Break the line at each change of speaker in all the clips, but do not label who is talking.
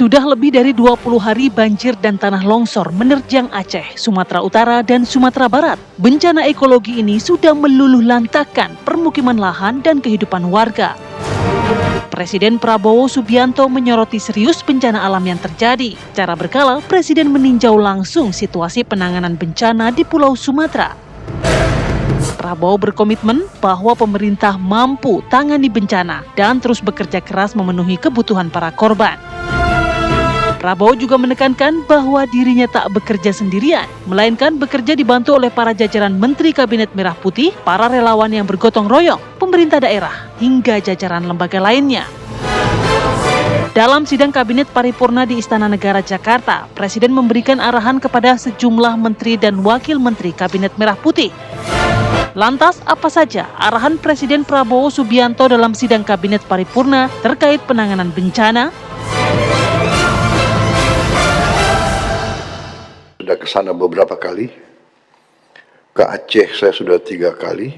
Sudah lebih dari 20 hari banjir dan tanah longsor menerjang Aceh, Sumatera Utara, dan Sumatera Barat. Bencana ekologi ini sudah meluluh lantakkan permukiman lahan dan kehidupan warga. Presiden Prabowo Subianto menyoroti serius bencana alam yang terjadi. Secara berkala, Presiden meninjau langsung situasi penanganan bencana di Pulau Sumatera. Prabowo berkomitmen bahwa pemerintah mampu tangani bencana dan terus bekerja keras memenuhi kebutuhan para korban. Prabowo juga menekankan bahwa dirinya tak bekerja sendirian, melainkan bekerja dibantu oleh para jajaran Menteri Kabinet Merah Putih, para relawan yang bergotong royong, pemerintah daerah, hingga jajaran lembaga lainnya. Dalam sidang Kabinet Paripurna di Istana Negara Jakarta, Presiden memberikan arahan kepada sejumlah menteri dan wakil menteri Kabinet Merah Putih. Lantas, apa saja arahan Presiden Prabowo Subianto dalam sidang Kabinet Paripurna terkait penanganan bencana?
Sudah ke sana beberapa kali, ke Aceh saya sudah 3 kali,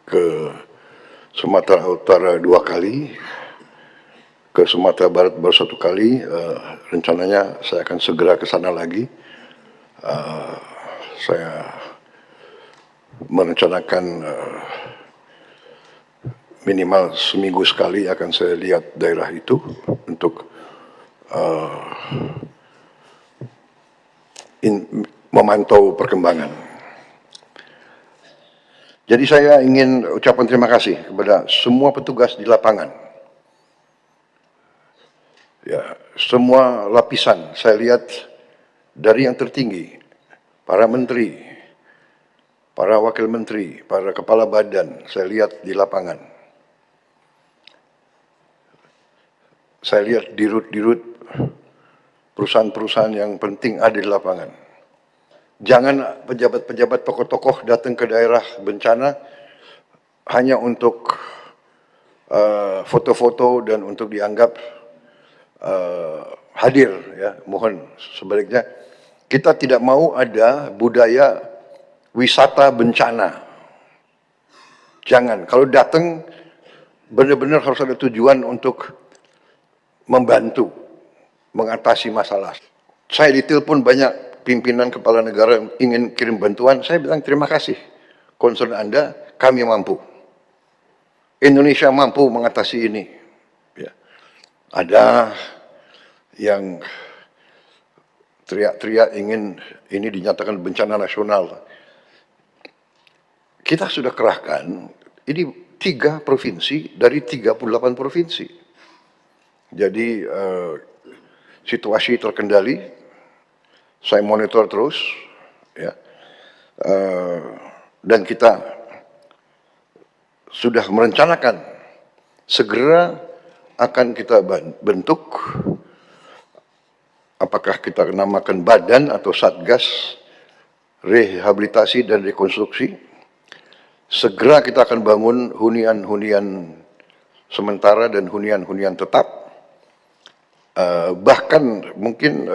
ke Sumatera Utara 2 kali, ke Sumatera Barat baru 1 kali. Rencananya saya akan segera ke sana lagi. Saya merencanakan minimal seminggu sekali akan saya lihat daerah itu untuk memantau perkembangan. Jadi saya ingin ucapkan terima kasih kepada semua petugas di lapangan. Ya, semua lapisan saya lihat dari yang tertinggi, para menteri, para wakil menteri, para kepala badan, saya lihat di lapangan. Saya lihat dirut-dirut perusahaan-perusahaan yang penting ada di lapangan. Jangan pejabat-pejabat tokoh-tokoh datang ke daerah bencana hanya untuk foto-foto dan untuk dianggap hadir. Ya, mohon sebaliknya kita tidak mau ada budaya wisata bencana. Jangan. Kalau datang benar-benar harus ada tujuan untuk membantu mengatasi masalah. Saya ditelepon banyak pimpinan kepala negara yang ingin kirim bantuan, saya bilang terima kasih. Concern Anda, kami mampu. Indonesia mampu mengatasi ini. Ya. Ada yang teriak-teriak ingin ini dinyatakan bencana nasional. Kita sudah kerahkan, ini 3 provinsi dari 38 provinsi. Jadi situasi terkendali, saya monitor terus, ya, dan kita sudah merencanakan segera akan kita bentuk, apakah kita namakan badan atau satgas rehabilitasi dan rekonstruksi. Segera kita akan bangun hunian-hunian sementara dan hunian-hunian tetap. Bahkan mungkin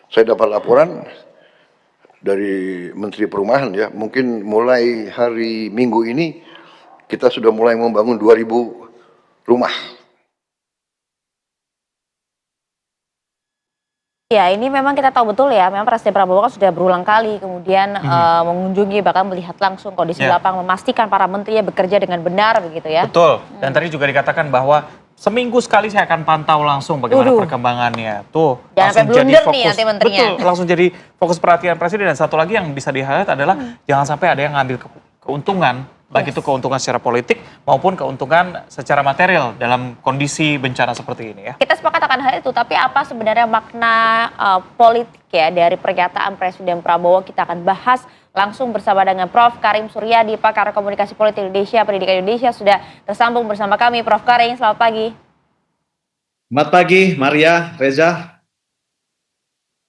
saya dapat laporan dari Menteri Perumahan, ya, mungkin mulai hari Minggu ini kita sudah mulai membangun 2000 rumah.
Ya, ini memang kita tahu betul ya, memang Presiden Prabowo kan sudah berulang kali kemudian mengunjungi, bahkan melihat langsung kondisi lapangan, memastikan para menterinya bekerja dengan benar begitu ya.
Betul, dan tadi juga dikatakan bahwa seminggu sekali saya akan pantau langsung bagaimana perkembangannya. Tuh,
jangan
langsung jadi fokus.
nih nanti menterinya.
Betul, langsung jadi fokus perhatian Presiden. Dan satu lagi yang bisa di-highlight adalah jangan sampai ada yang ngambil keuntungan, baik itu keuntungan secara politik maupun keuntungan secara material dalam kondisi bencana seperti ini ya.
Kita sepakat akan hal itu, tapi apa sebenarnya makna politik ya dari pernyataan Presiden Prabowo? Kita akan bahas langsung bersama dengan Prof. Karim Suryadi, pakar komunikasi politik Indonesia, Pendidikan Indonesia, sudah tersambung bersama kami. Prof. Karim, selamat pagi.
Selamat pagi, Maria, Reza.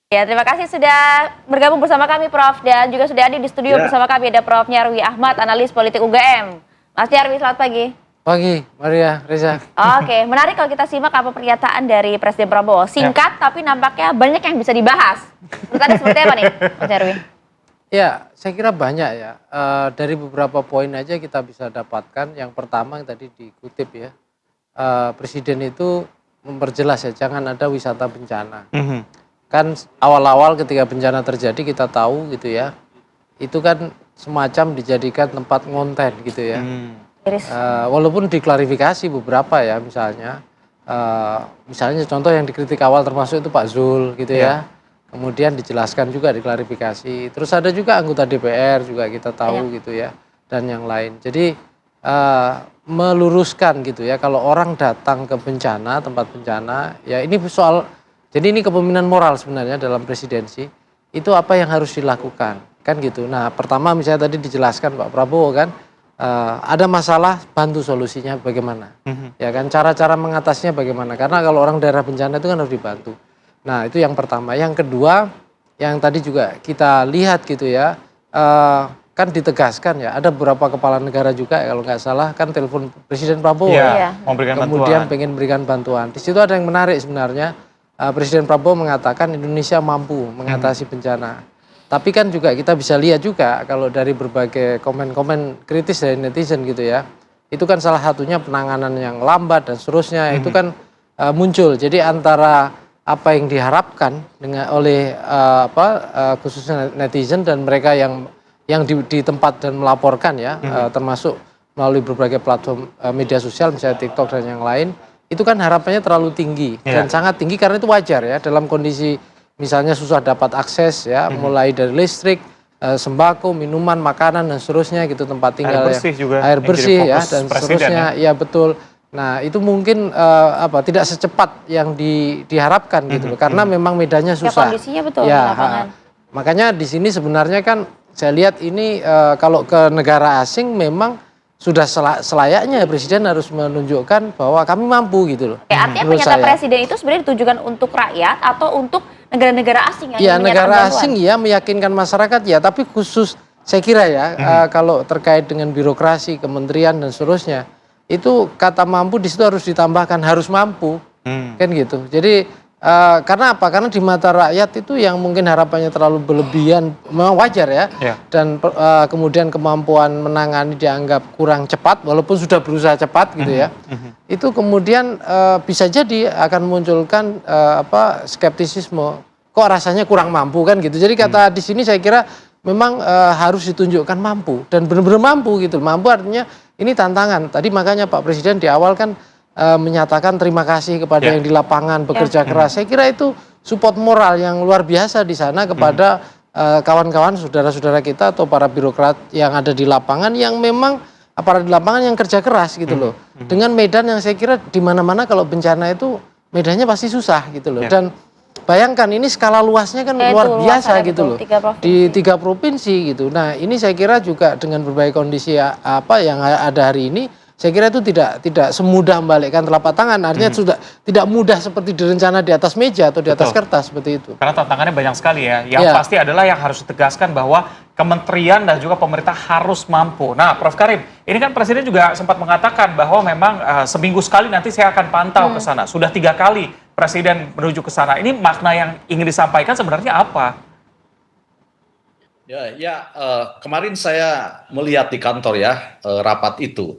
Ya, terima kasih sudah bergabung bersama kami, Prof. Dan juga sudah ada di studio bersama kami ada Prof. Nyarwi Ahmad, analis politik UGM. Mas Nyarwi, selamat pagi.
Pagi, Maria, Reza.
Oke, menarik kalau kita simak apa pernyataan dari Presiden Prabowo. Singkat, tapi nampaknya banyak yang bisa dibahas. Menurut Anda seperti apa nih, Mas Nyarwi?
Ya, saya kira banyak ya. Dari beberapa poin aja kita bisa dapatkan. Yang pertama yang tadi dikutip ya, Presiden itu memperjelas ya, jangan ada wisata bencana.
Mhm.
Kan awal-awal ketika bencana terjadi kita tahu gitu ya, itu kan semacam dijadikan tempat ngonten gitu ya.
Iris.
Walaupun diklarifikasi beberapa ya, misalnya contoh yang dikritik awal termasuk itu Pak Zul gitu ya. Kemudian dijelaskan juga, diklarifikasi. Terus ada juga anggota DPR juga kita tahu gitu ya, dan yang lain. Jadi meluruskan gitu ya, kalau orang datang ke bencana, tempat bencana, ya ini soal, jadi ini kepemimpinan moral sebenarnya dalam presidensi, itu apa yang harus dilakukan, kan gitu. Nah pertama misalnya tadi dijelaskan Pak Prabowo kan, ada masalah, bantu solusinya bagaimana, ya kan, cara-cara mengatasinya bagaimana, karena kalau orang daerah bencana itu kan harus dibantu. Nah itu yang pertama. Yang kedua, yang tadi juga kita lihat gitu ya, kan ditegaskan ya, ada beberapa kepala negara juga kalau nggak salah kan telepon Presiden Prabowo,
Iya.
Memberikan
kemudian
bantuan.
pengen berikan bantuan. Di situ ada yang menarik sebenarnya, Presiden Prabowo mengatakan Indonesia mampu mengatasi bencana. Tapi kan juga kita bisa lihat juga kalau dari berbagai komen-komen kritis dari netizen gitu ya, itu kan salah satunya penanganan yang lambat dan seterusnya, itu kan muncul. Jadi antara apa yang diharapkan oleh khususnya netizen dan mereka yang di tempat dan melaporkan ya, termasuk melalui berbagai platform media sosial misalnya TikTok dan yang lain, itu kan harapannya terlalu tinggi dan sangat tinggi, karena itu wajar ya dalam kondisi misalnya susah dapat akses ya, mulai dari listrik, sembako, minuman, makanan dan seterusnya gitu, tempat tinggal,
Air bersih juga
air
yang
bersih
jadi
ya
fokus
dan
presiden
seterusnya, ya betul. Nah itu mungkin tidak secepat yang diharapkan gitu loh, karena memang medannya
Ya
susah.
kondisinya betul di
Ya,
lapangan.
makanya di sini sebenarnya kan saya lihat ini kalau ke negara asing memang sudah selayaknya presiden harus menunjukkan bahwa kami mampu gitu loh.
Oke, artinya
menurut
pernyataan
saya.
presiden itu sebenarnya ditujukan untuk rakyat atau untuk negara-negara asing yang
Ya
ingin menyatakan
negara
bantuan?
asing ya, meyakinkan masyarakat ya, tapi khusus saya kira ya kalau terkait dengan birokrasi, kementerian dan seterusnya, itu kata mampu di situ harus ditambahkan harus mampu, kan gitu. Jadi karena apa? Karena di mata rakyat itu yang mungkin harapannya terlalu berlebihan, memang wajar ya. Dan kemudian kemampuan menangani dianggap kurang cepat, walaupun sudah berusaha cepat gitu ya. Itu kemudian bisa jadi akan memunculkan skeptisisme. Kok rasanya kurang mampu kan gitu. Jadi kata di sini saya kira memang harus ditunjukkan mampu dan benar-benar mampu gitu. Mampu artinya ini tantangan. Tadi makanya Pak Presiden di awal kan menyatakan terima kasih kepada yang di lapangan bekerja keras. Saya kira itu support moral yang luar biasa di sana kepada kawan-kawan, saudara-saudara kita atau para birokrat yang ada di lapangan, yang memang aparat di lapangan yang kerja keras gitu loh. Dengan medan yang saya kira di mana-mana kalau bencana itu medannya pasti susah gitu loh. Dan bayangkan ini skala luasnya kan luar biasa gitu loh. Di 3 provinsi gitu. Nah, ini saya kira juga dengan berbagai kondisi apa yang ada hari ini, saya kira itu tidak semudah membalikkan telapak tangan. Artinya sudah tidak mudah seperti direncana di atas meja atau di atas kertas seperti itu.
Karena tantangannya banyak sekali ya. Yang pasti adalah yang harus ditegaskan bahwa kementerian dan juga pemerintah harus mampu. Nah, Prof. Karim, ini kan Presiden juga sempat mengatakan bahwa memang seminggu sekali nanti saya akan pantau ke sana. Sudah 3 kali Presiden menuju ke sana. Ini makna yang ingin disampaikan sebenarnya apa?
Kemarin saya melihat di kantor ya rapat itu.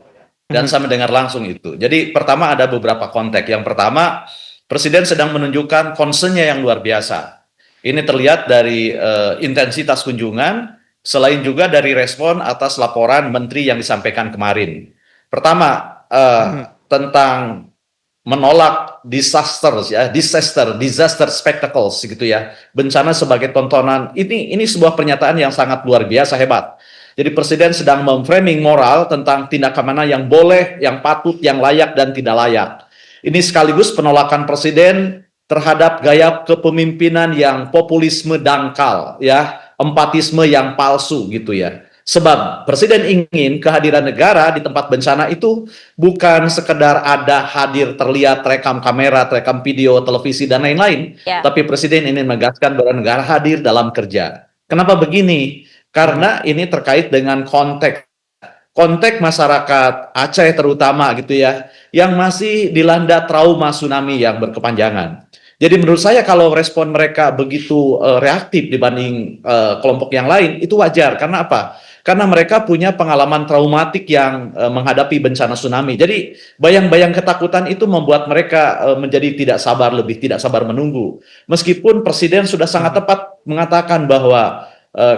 Dan saya mendengar langsung itu. Jadi pertama ada beberapa konteks. Yang pertama, Presiden sedang menunjukkan concern-nya yang luar biasa. Ini terlihat dari intensitas kunjungan, selain juga dari respon atas laporan Menteri yang disampaikan kemarin. Pertama, tentang menolak disaster spectacles gitu ya. Bencana sebagai tontonan. Ini sebuah pernyataan yang sangat luar biasa hebat. Jadi Presiden sedang memframing moral tentang tindakan mana yang boleh, yang patut, yang layak, dan tidak layak. Ini sekaligus penolakan Presiden terhadap gaya kepemimpinan yang populisme dangkal, ya, empatisme yang palsu gitu ya. Sebab Presiden ingin kehadiran negara di tempat bencana itu bukan sekedar ada, hadir, terlihat, rekam kamera, rekam video, televisi, dan lain-lain. Tapi Presiden ingin menegaskan bahwa negara hadir dalam kerja. Kenapa begini? Karena ini terkait dengan konteks masyarakat Aceh terutama gitu ya, yang masih dilanda trauma tsunami yang berkepanjangan. Jadi menurut saya kalau respon mereka begitu reaktif dibanding kelompok yang lain, itu wajar. Karena apa? karena mereka punya pengalaman traumatik yang menghadapi bencana tsunami. Jadi bayang-bayang ketakutan itu membuat mereka menjadi tidak sabar menunggu. Meskipun Presiden sudah sangat tepat mengatakan bahwa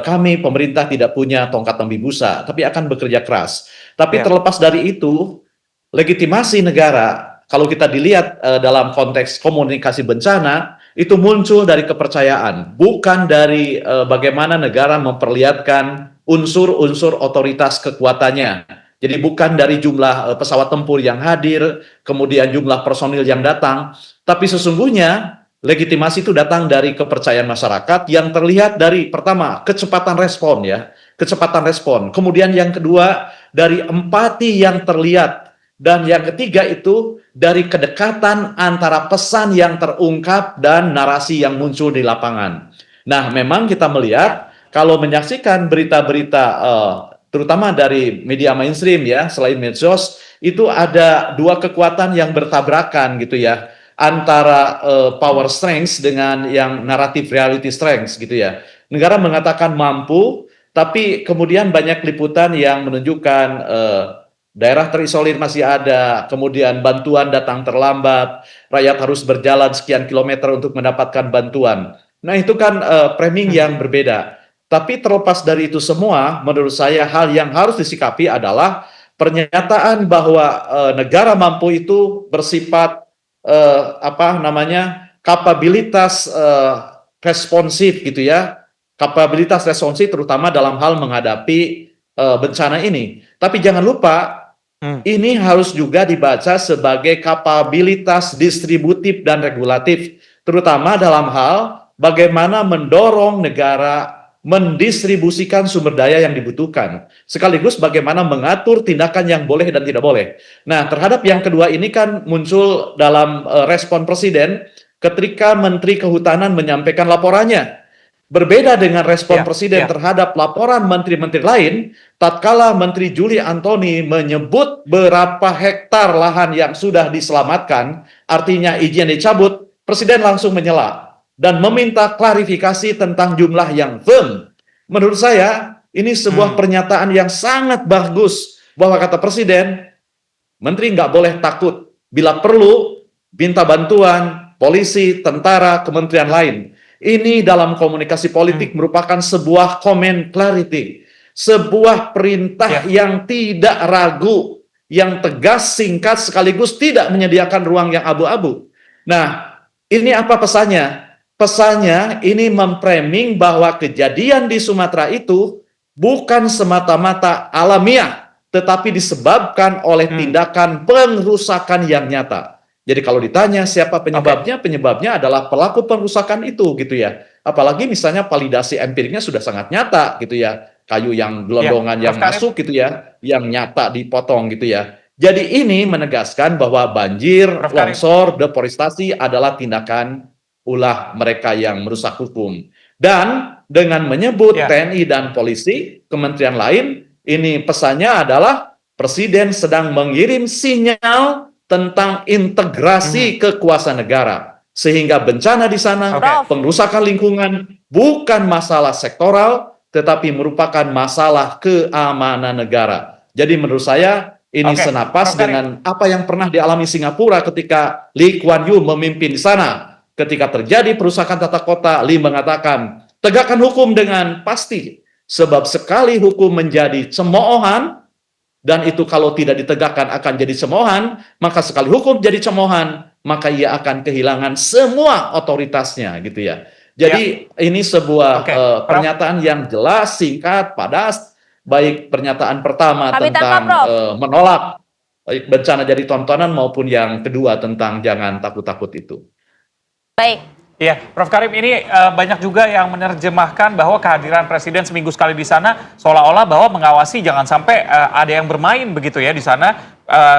kami pemerintah tidak punya tongkat tembik busa, tapi akan bekerja keras. Tapi terlepas dari itu, legitimasi negara, kalau kita dilihat dalam konteks komunikasi bencana, itu muncul dari kepercayaan, bukan dari bagaimana negara memperlihatkan unsur-unsur otoritas kekuatannya. Jadi bukan dari jumlah pesawat tempur yang hadir, kemudian jumlah personil yang datang, tapi sesungguhnya legitimasi itu datang dari kepercayaan masyarakat yang terlihat dari pertama kecepatan respon ya, kecepatan respon. Kemudian yang kedua dari empati yang terlihat, dan yang ketiga itu dari kedekatan antara pesan yang terungkap dan narasi yang muncul di lapangan. Nah, memang kita melihat kalau menyaksikan berita-berita terutama dari media mainstream ya, selain medsos, itu ada dua kekuatan yang bertabrakan gitu ya, antara power strength dengan yang narrative reality strength gitu ya. Negara mengatakan mampu, tapi kemudian banyak liputan yang menunjukkan daerah terisolir masih ada, kemudian bantuan datang terlambat, rakyat harus berjalan sekian kilometer untuk mendapatkan bantuan. Nah, itu kan framing yang berbeda. Tapi terlepas dari itu semua, menurut saya hal yang harus disikapi adalah pernyataan bahwa negara mampu itu bersifat kapabilitas responsif gitu ya, kapabilitas responsif terutama dalam hal menghadapi bencana ini. Tapi jangan lupa ini harus juga dibaca sebagai kapabilitas distributif dan regulatif, terutama dalam hal bagaimana mendorong negara mendistribusikan sumber daya yang dibutuhkan, sekaligus bagaimana mengatur tindakan yang boleh dan tidak boleh. Nah, terhadap yang kedua ini kan muncul dalam respon Presiden ketika Menteri Kehutanan menyampaikan laporannya. Berbeda dengan respon Presiden terhadap laporan menteri-menteri lain, tatkala Menteri Juli Antoni menyebut berapa hektar lahan yang sudah diselamatkan, artinya izin dicabut, Presiden langsung menyela dan meminta klarifikasi tentang jumlah yang firm. Menurut saya, ini sebuah pernyataan yang sangat bagus bahwa kata Presiden, Menteri nggak boleh takut. Bila perlu, minta bantuan polisi, tentara, kementerian lain. Ini dalam komunikasi politik merupakan sebuah comment clarity, sebuah perintah yang tidak ragu, yang tegas, singkat, sekaligus tidak menyediakan ruang yang abu-abu. Nah, ini apa pesannya? Pesannya ini memframing bahwa kejadian di Sumatera itu bukan semata-mata alamiah, tetapi disebabkan oleh tindakan pengrusakan yang nyata. Jadi kalau ditanya siapa penyebabnya, penyebabnya adalah pelaku pengrusakan itu gitu ya. Apalagi misalnya validasi empiriknya sudah sangat nyata gitu ya. Kayu yang gelondongan yang masuk gitu ya, yang nyata dipotong gitu ya. Jadi ini menegaskan bahwa banjir, longsor, deforestasi adalah tindakan ulah mereka yang merusak hukum. Dan dengan menyebut TNI dan polisi, kementerian lain, ini pesannya adalah Presiden sedang mengirim sinyal tentang integrasi kekuasaan negara. Sehingga bencana di sana, pengrusakan lingkungan, bukan masalah sektoral, tetapi merupakan masalah keamanan negara. Jadi menurut saya, ini senapas dengan apa yang pernah dialami Singapura ketika Lee Kuan Yew memimpin di sana. Ketika terjadi perusakan tata kota, Lee mengatakan, tegakkan hukum dengan pasti. Sebab sekali hukum menjadi cemoohan, dan itu kalau tidak ditegakkan akan jadi cemoohan, maka sekali hukum jadi cemoohan, maka ia akan kehilangan semua otoritasnya gitu ya. Jadi ini sebuah pernyataan yang jelas, singkat, padas, baik pernyataan pertama tentang menolak bencana jadi tontonan maupun yang kedua tentang jangan takut-takut itu.
Baik.
Iya, Prof. Karim, ini banyak juga yang menerjemahkan bahwa kehadiran Presiden seminggu sekali di sana seolah-olah bahwa mengawasi jangan sampai ada yang bermain begitu ya di sana,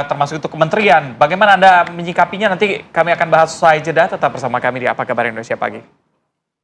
termasuk itu kementerian. Bagaimana Anda menyikapinya? Nanti kami akan bahas usai jeda, tetap bersama kami di Apa Kabar Indonesia Pagi.